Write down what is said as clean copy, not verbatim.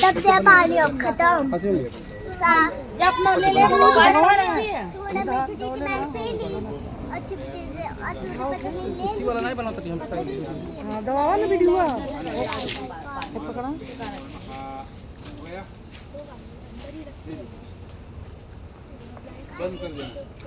तब से पानी अब खत्म अपना ले ले वो गाड़ी वाला तूने मिट्टी की मैंने पी ली और चिपके से और तूने पता नहीं ले ली वाला नहीं बनाता हम हां दवा वाला वीडियो है पकड़ा बंद कर देना